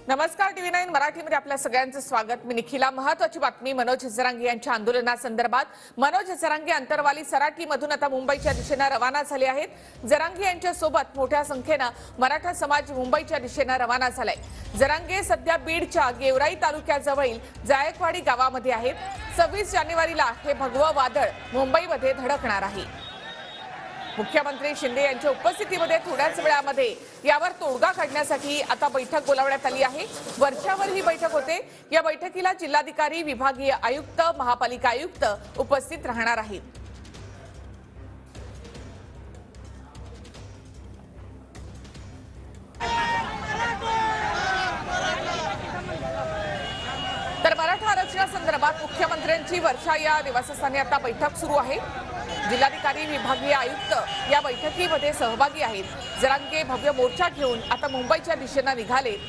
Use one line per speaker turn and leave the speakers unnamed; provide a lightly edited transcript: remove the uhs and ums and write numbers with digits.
नमस्कार टीव्ही 9 मराठीमध्ये आपल्या सगळ्यांचं स्वागत। मी निखिला। महत्त्वाची बातमी मनोज जरांगे यांच्या आंदोलनासंदर्भात। मनोज जरांगे अंतरवाली सराटीमधून आता मुंबईच्या दिशेने रवाना झाले आहेत। जरांगे यांच्या सोबत मोठ्या संख्येने मराठा समाज मुंबईच्या दिशेने रवाना झालाय। जरांगे सध्या बीडच्या गेवराई तालुक्याजवळील जायकवाडी गावामध्ये आहेत। 26 जानेवारीला हे भगवं वादळ मुंबईमध्ये धडकणार आहे। मुख्यमंत्री शिंदे यांच्या उपस्थितीमध्ये थोड्याच वेळामध्ये यावर तोडगा काढण्यासाठी आता बैठक बोलावण्यात आली आहे। वरच्यावर ही बैठक होते। या बैठकीला जिल्हाधिकारी, विभागीय आयुक्त, महापालिका आयुक्त उपस्थित राहणार आहेत। तर मराठा आरक्षणासंदर्भात मुख्यमंत्र्यांची वर्षा या निवासस्थानी आता बैठक सुरू आहे। जिल्हाधिकारी, विभागीय आयुक्त या बैठकीमध्ये सहभागी आहेत। जरांगे भव्य मोर्चा घेऊन आता मुंबईच्या दिशेने निघाले।